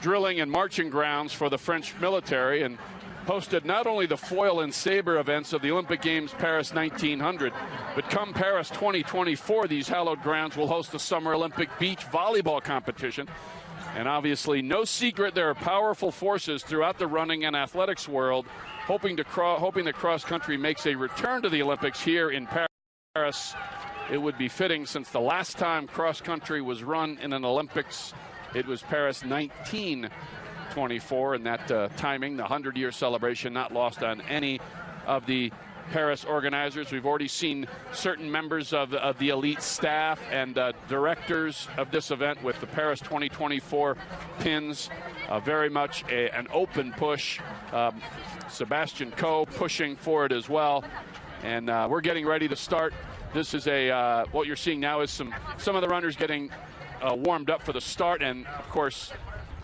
drilling and marching grounds for the French military, and hosted not only the foil and saber events of the Olympic Games Paris 1900, but come Paris 2024, these hallowed grounds will host the Summer Olympic beach volleyball competition. And obviously, no secret, there are powerful forces throughout the running and athletics world hoping that cross-country makes a return to the Olympics here in Paris. It would be fitting, since the last time cross-country was run in an Olympics, it was Paris 1924, and that timing, the 100-year celebration, not lost on any of the Paris organizers. We've already seen certain members of the elite staff and directors of this event with the Paris 2024 pins. Very much an open push. Sebastian Coe pushing for it as well. And we're getting ready to start. This is what you're seeing now is some of the runners getting warmed up for the start. And, of course,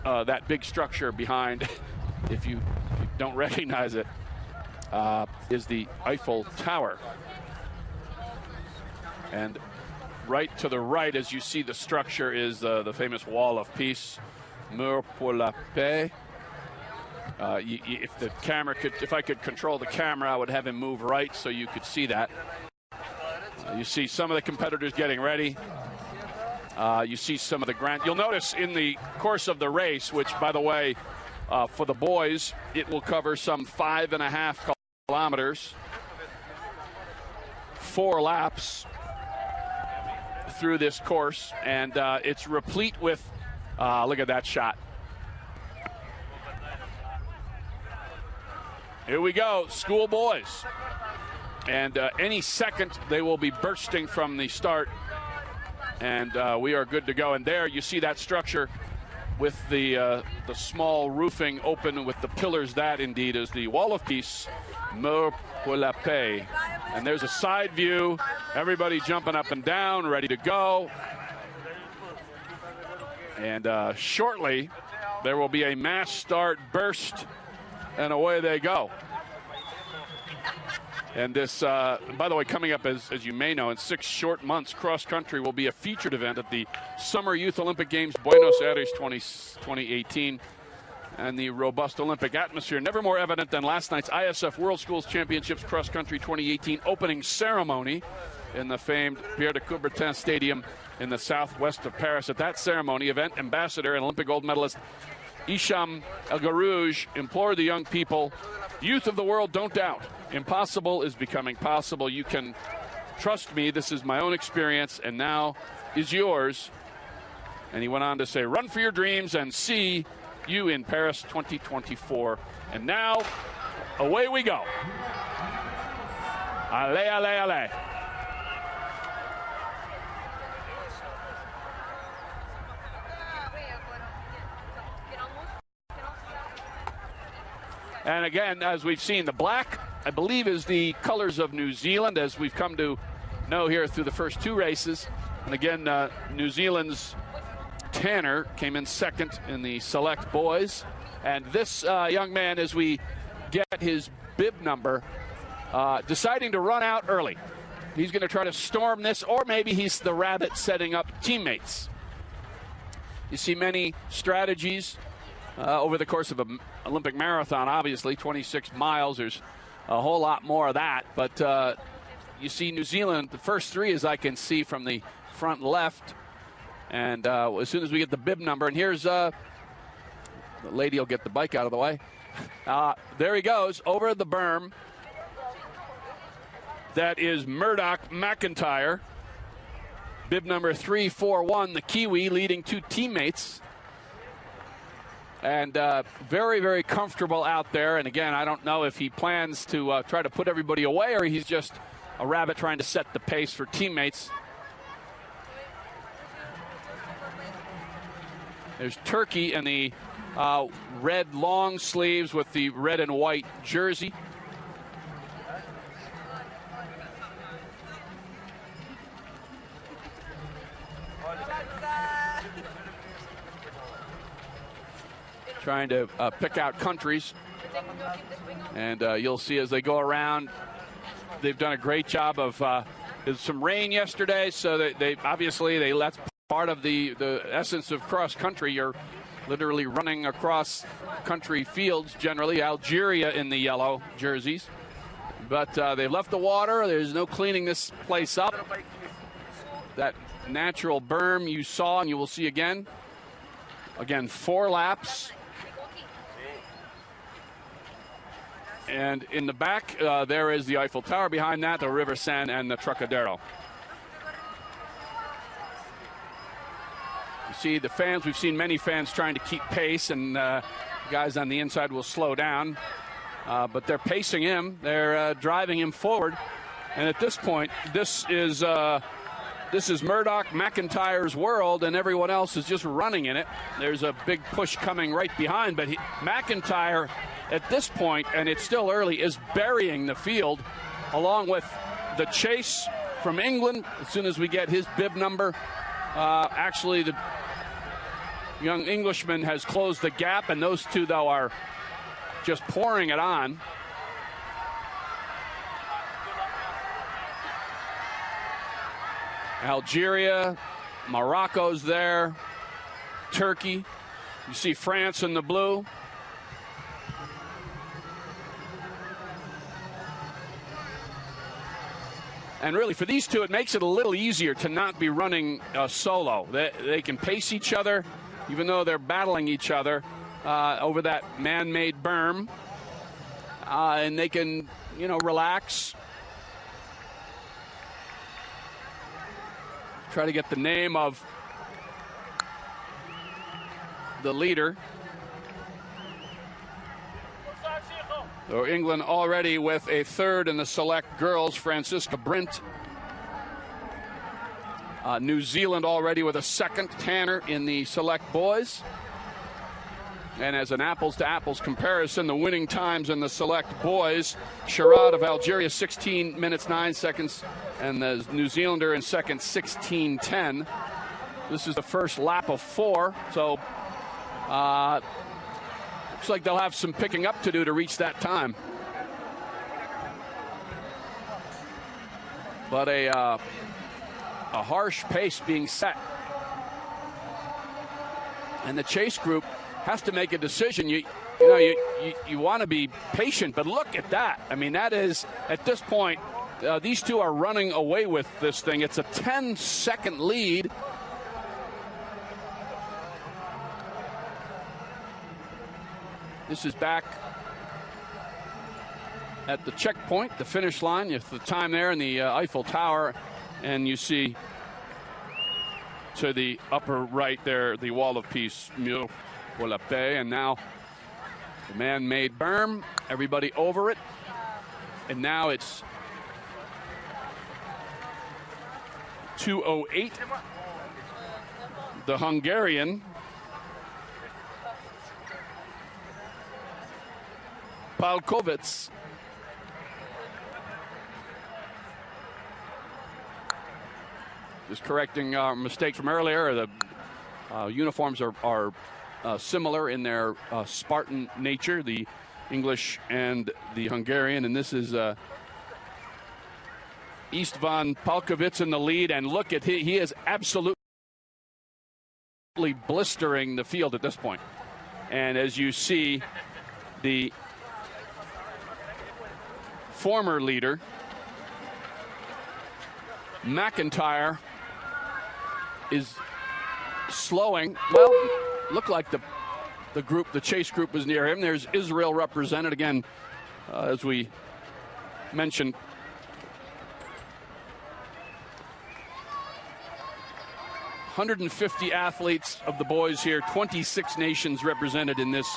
that big structure behind, if you don't recognize it, is the Eiffel Tower. And right to the right, as you see the structure, is the famous Wall of Peace, Mur pour la Paix. If I could control the camera, I would have him move right so you could see that. You see some of the competitors getting ready. You see some of the You'll notice in the course of the race, which, by the way, for the boys, it will cover some 5.5 kilometers, 4 laps through this course, and it's replete with, look at that shot. Here we go, school boys. And any second, they will be bursting from the start, and we are good to go. And there you see that structure with the small roofing open with the pillars. That indeed is the Wall of Peace, Mur pour la Paix. And there's a side view, everybody jumping up and down, ready to go. And shortly, there will be a mass start, burst, and away they go. And this, by the way, coming up, as you may know, in 6 short months, cross-country will be a featured event at the Summer Youth Olympic Games Buenos Aires 2018. And the robust Olympic atmosphere, never more evident than last night's ISF World Schools Championships Cross-Country 2018 opening ceremony in the famed Pierre de Coubertin Stadium in the southwest of Paris. At that ceremony, event ambassador and Olympic gold medalist Hicham El Garouj implored the young people, "Youth of the world, don't doubt. Impossible is becoming possible. You can trust me. This is my own experience, and now is yours." And he went on to say, "Run for your dreams and see you in Paris 2024. And now, away we go. Allez, allez, allez. And again, as we've seen, the black, I believe, is the colors of New Zealand, as we've come to know here through the first 2 races. And again, New Zealand's Tanner came in second in the select boys. And this young man, as we get his bib number, deciding to run out early. He's going to try to storm this, or maybe he's the rabbit setting up teammates. You see many strategies over the course of an Olympic marathon, obviously, 26 miles. There's a whole lot more of that. But you see New Zealand, the first 3, as I can see from the front left. And as soon as we get the bib number, and here's the lady will get the bike out of the way. There he goes over the berm. That is Murdoch McIntyre. Bib number 341, the Kiwi, leading 2 teammates. And very, very comfortable out there. And again, I don't know if he plans to try to put everybody away, or he's just a rabbit trying to set the pace for teammates. There's Turkey in the red long sleeves with the red and white jersey. Trying to pick out countries. And you'll see as they go around, they've done a great job of, there's some rain yesterday, so they obviously, that's part of the essence of cross country. You're literally running across country fields generally. Algeria in the yellow jerseys. But they've left the water. There's no cleaning this place up. That natural berm you saw and you will see again. Again, 4 laps. And in the back, there is the Eiffel Tower. Behind that, the River Seine and the Trocadero. You see the fans. We've seen many fans trying to keep pace, and guys on the inside will slow down. But they're pacing him. They're driving him forward. And at this point, this is Murdoch McIntyre's world, and everyone else is just running in it. There's a big push coming right behind, but McIntyre at this point, and it's still early, is burying the field along with the chase from England. As soon as we get his bib number, actually the young Englishman has closed the gap, and those two, though, are just pouring it on. Algeria, Morocco's there, Turkey. You see France in the blue. And really, for these two, it makes it a little easier to not be running solo. They can pace each other, even though they're battling each other over that man-made berm. And they can, relax. Try to get the name of the leader. So England already with a third in the select girls, Francisca Brint. New Zealand already with a second, Tanner, in the select boys. And as an apples-to-apples comparison, the winning times in the select boys, Sherrod of Algeria, 16 minutes 9 seconds, and the New Zealander in second, 16:10. This is the first lap of 4, so looks like they'll have some picking up to do to reach that time. But a harsh pace being set. And the chase group has to make a decision. You want to be patient, but look at that. I mean, that is, at this point, these two are running away with this thing. It's a 10-second lead. This is back at the checkpoint, the finish line. It's the time there in the Eiffel Tower, and you see to the upper right there the Wall of Peace, Mur pour la paix, and now the man-made berm, everybody over it, and now it's 2:08. The Hungarian Palkovic just correcting our mistake from earlier. The uniforms are similar in their Spartan nature, the English and the Hungarian, and this is Istvan Palkovic in the lead, and look at he is absolutely blistering the field at this point. And as you see, the former leader McIntyre is slowing. Well, looked like the chase group was near him. There's Israel represented again, as we mentioned. "150 athletes of the boys here, 26 nations represented in this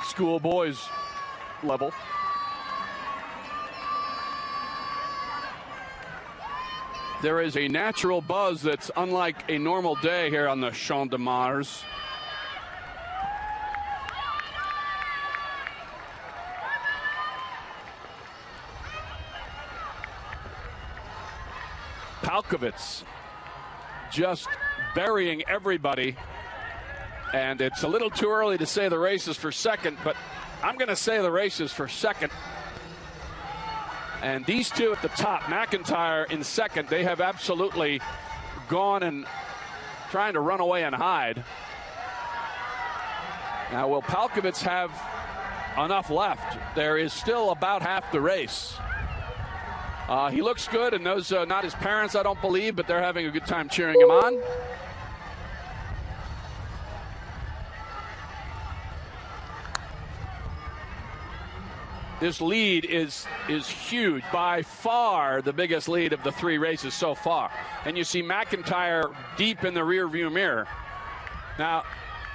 school boys level. There is a natural buzz that's unlike a normal day here on the Champ de Mars. Palkovic just burying everybody, and it's a little too early to say the race is for second, but I'm going to say the race is for second. And these two at the top, McIntyre in second, they have absolutely gone and trying to run away and hide. Now, will Palkovits have enough left? There is still about half the race. He looks good, and those not his parents, I don't believe, but they're having a good time cheering him on. This lead is huge, by far the biggest lead of the 3 races so far. And you see McIntyre deep in the rearview mirror. Now,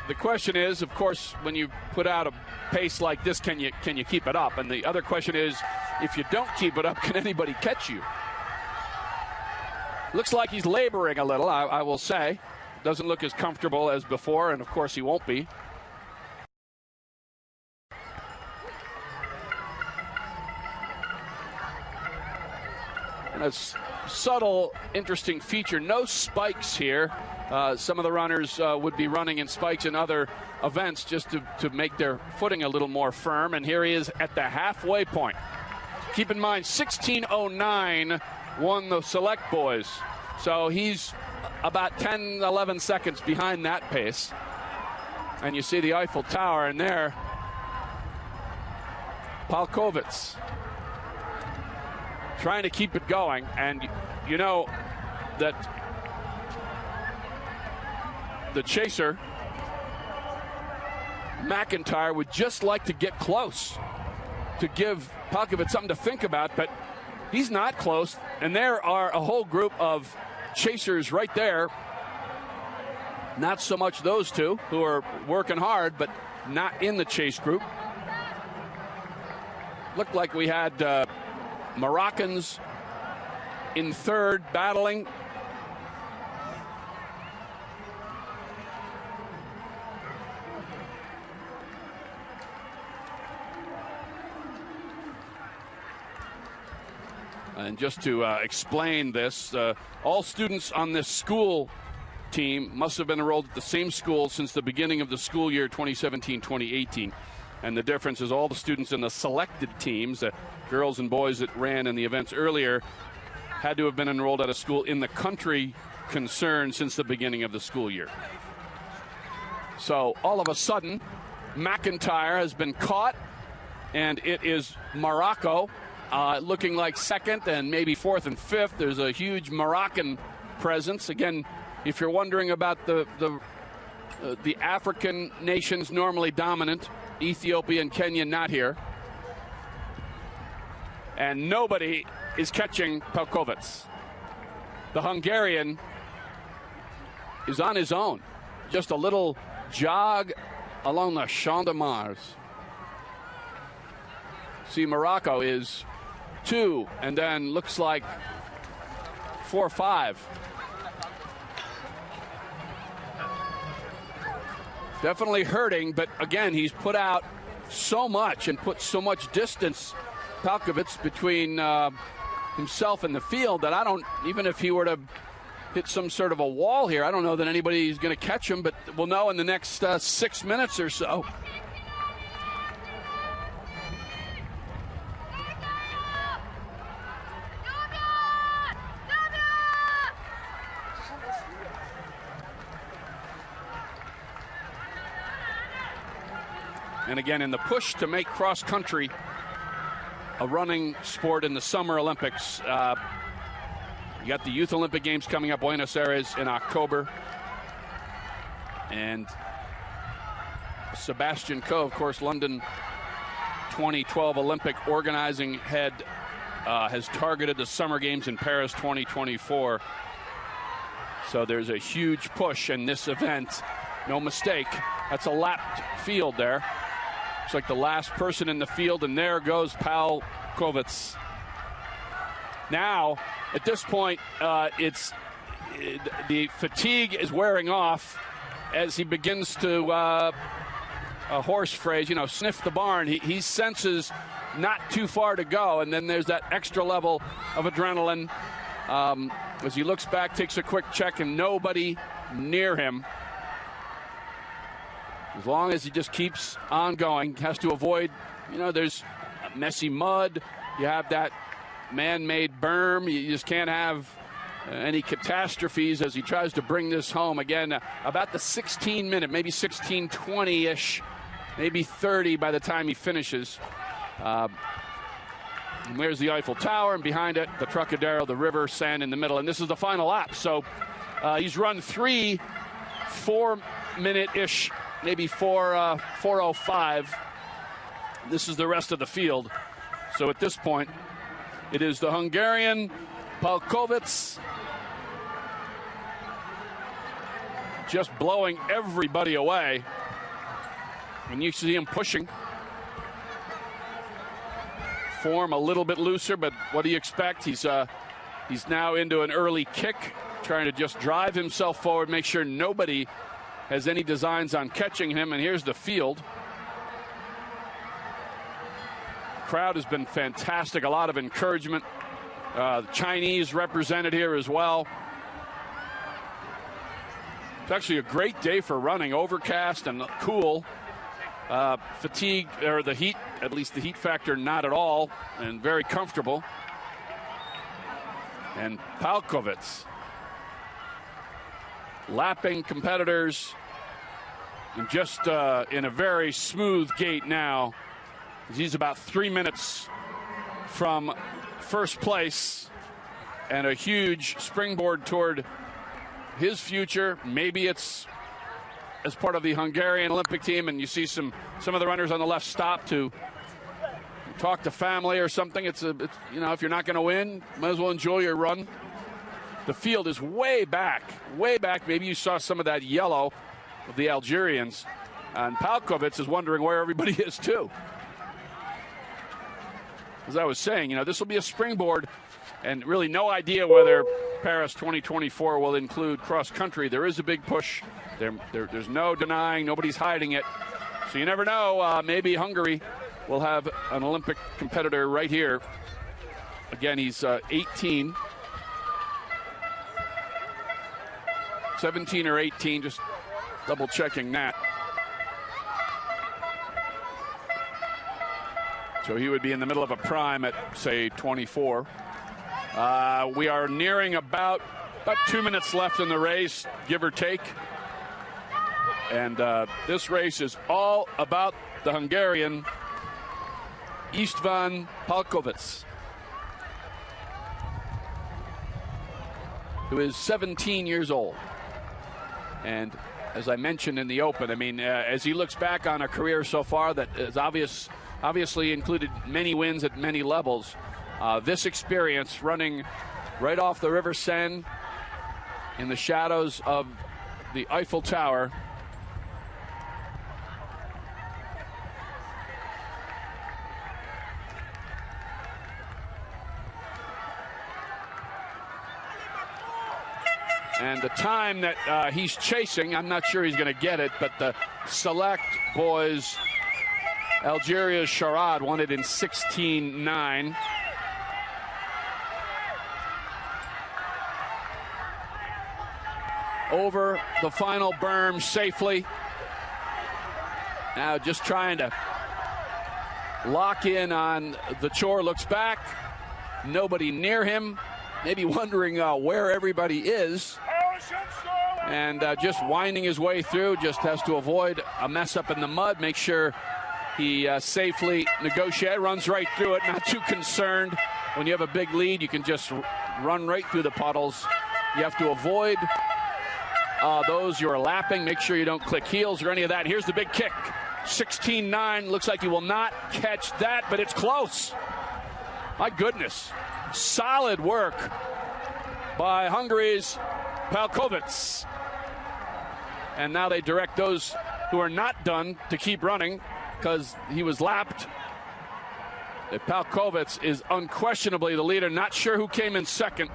the question is, of course, when you put out a pace like this, can you keep it up? And the other question is, if you don't keep it up, can anybody catch you? Looks like he's laboring a little, I will say. Doesn't look as comfortable as before, and of course he won't be. And a subtle, interesting feature, no spikes here. Some of the runners would be running in spikes in other events just to make their footing a little more firm. And here he is at the halfway point. Keep in mind, 16:09 won the select boys. So he's about 10, 11 seconds behind that pace. And you see the Eiffel Tower in there. Palkovits trying to keep it going. And you know that the chaser, McIntyre, would just like to get close to give Palkovits something to think about, but he's not close. And there are a whole group of chasers right there. Not so much those two who are working hard, but not in the chase group. Looked like we had Moroccans in third battling. And just to explain this, all students on this school team must have been enrolled at the same school since the beginning of the school year 2017-2018. And the difference is all the students in the selected teams, girls and boys that ran in the events earlier, had to have been enrolled at a school in the country concerned since the beginning of the school year. So all of a sudden, McIntyre has been caught, and it is Morocco looking like second and maybe fourth and fifth. There's a huge Moroccan presence. Again, if you're wondering about the African nations normally dominant, Ethiopia and Kenya not here. And nobody is catching Palkovits. The Hungarian is on his own. Just a little jog along the Champ de Mars. See, Morocco is 2, and then looks like 4 or 5. Definitely hurting, but again, he's put out so much and put so much distance, Palkovits, between himself and the field that I don't, even if he were to hit some sort of a wall here, I don't know that anybody's going to catch him, but we'll know in the next 6 minutes or so. And again, in the push to make cross-country a running sport in the Summer Olympics, you got the Youth Olympic Games coming up, Buenos Aires in October. And Sebastian Coe, of course, London 2012 Olympic organizing head, has targeted the Summer Games in Paris 2024. So there's a huge push in this event. No mistake. That's a lapped field there. Looks like the last person in the field, and there goes Palkovits. Now, at this point, the fatigue is wearing off as he begins to, a horse phrase, sniff the barn. He senses not too far to go, and then there's that extra level of adrenaline as he looks back, takes a quick check, and nobody near him. As long as he just keeps on going, has to avoid, there's messy mud. You have that man-made berm. You just can't have any catastrophes as he tries to bring this home. Again, about the 16-minute, maybe 16:20-ish, maybe 30 by the time he finishes. And there's the Eiffel Tower, and behind it, the Trocadero, the river, sand in the middle. And this is the final lap. So he's run 3 4-minute-ish, maybe 4:05. This is the rest of the field. So at this point, it is the Hungarian Palkovic just blowing everybody away. And you see him pushing. Form a little bit looser, but what do you expect? He's now into an early kick, trying to just drive himself forward, make sure nobody has any designs on catching him. And here's the field. The crowd has been fantastic, a lot of encouragement. The Chinese represented here as well. It's actually a great day for running, overcast and cool. Fatigue, or the heat, at least the heat factor, not at all, and very comfortable. And Palkovic lapping competitors, and just in a very smooth gait now. He's about 3 minutes from first place, and a huge springboard toward his future. Maybe it's as part of the Hungarian Olympic team, and you see some of the runners on the left stop to talk to family or something. It's you know, if you're not going to win, might as well enjoy your run. The field is way back, way back. Maybe you saw some of that yellow of the Algerians, and Palkovic is wondering where everybody is too. As I was saying, you know, this will be a springboard, and really no idea whether Paris 2024 will include cross country. There is a big push. There's no denying, nobody's hiding it. So you never know, maybe Hungary will have an Olympic competitor right here. Again, he's 18. 17 or 18, just double checking that. So he would be in the middle of a prime at, say, 24. We are nearing about 2 minutes left in the race, give or take. And this race is all about the Hungarian István Palkovic, who is 17 years old. And as I mentioned in the open, I mean, as he looks back on a career so far that is obviously included many wins at many levels, this experience running right off the River Seine in the shadows of the Eiffel Tower, and the time that he's chasing, I'm not sure he's going to get it, but the select boys, Algeria's Sharad, won it in 16:09. Over the final berm safely. Now just trying to lock in on the chore. Looks back. Nobody near him. Maybe wondering where everybody is. And just winding his way through. Just has to avoid a mess up in the mud. Make sure he safely negotiates. Runs right through it. Not too concerned. When you have a big lead, you can just run right through the puddles. You have to avoid those you are lapping. Make sure you don't click heels or any of that. Here's the big kick. 16:09. Looks like he will not catch that, but it's close. My goodness. Solid work by Hungary's Palkovic. And now they direct those who are not done to keep running because he was lapped. Palkovic is unquestionably the leader. Not sure who came in second.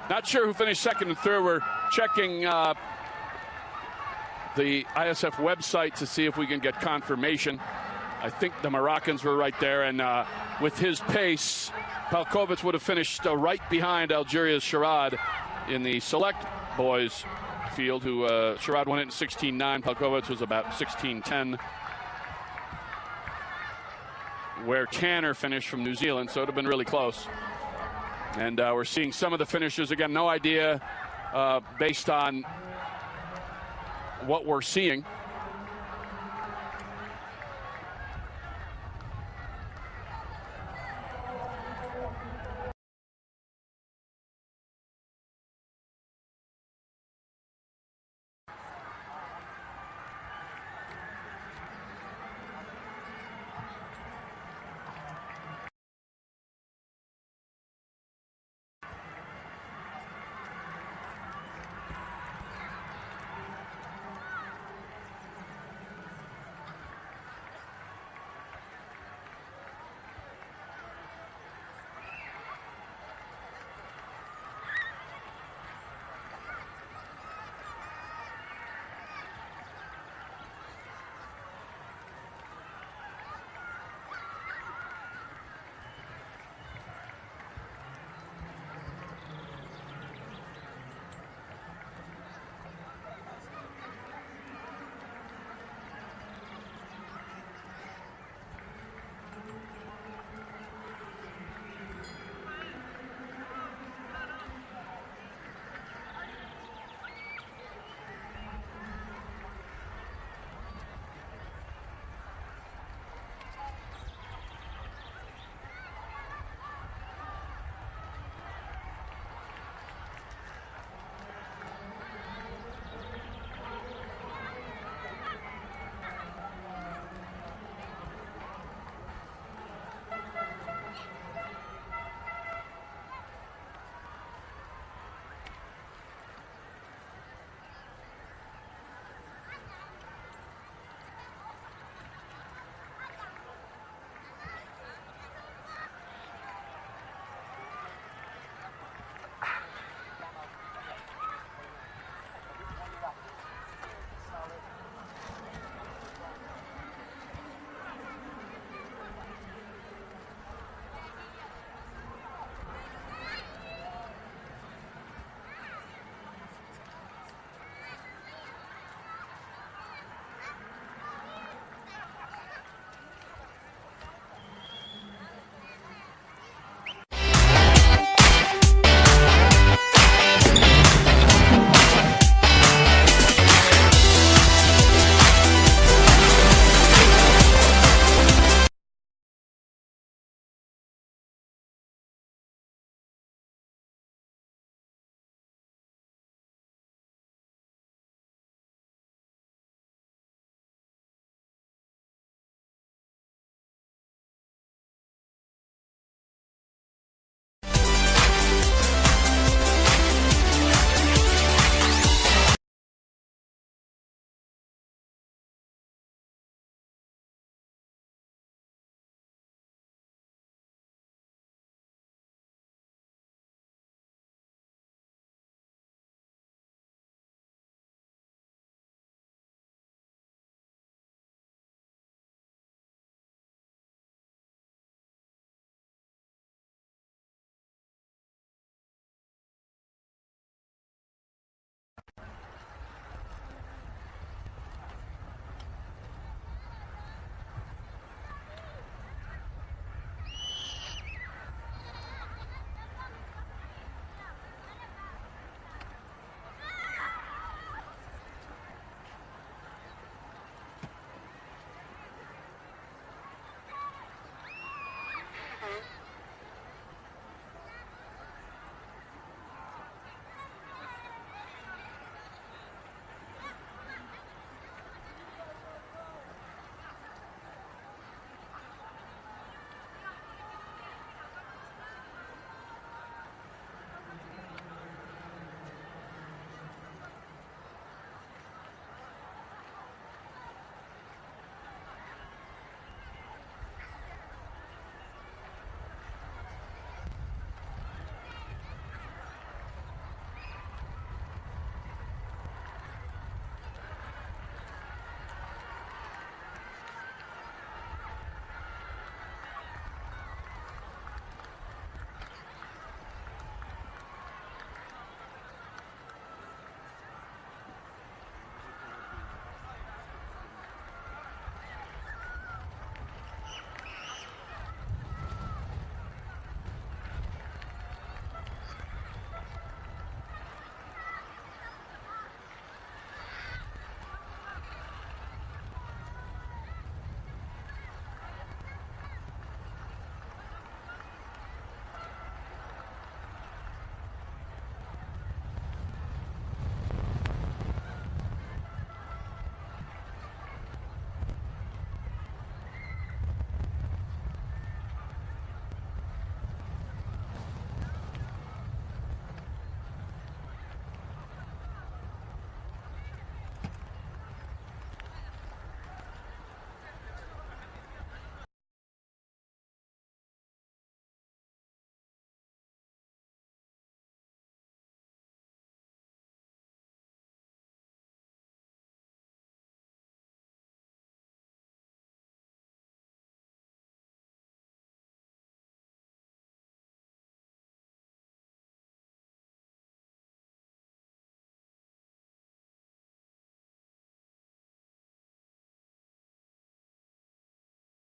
Not sure who finished second and third. We're checking the ISF website to see if we can get confirmation. I think the Moroccans were right there, and with his pace, Palkovic would have finished right behind Algeria's Sherrod in the select boys field, who Sherrod won it in 16.9. Palkovic was about 16.10. Where Tanner finished from New Zealand, so it would have been really close. And we're seeing some of the finishers. Again, no idea based on what we're seeing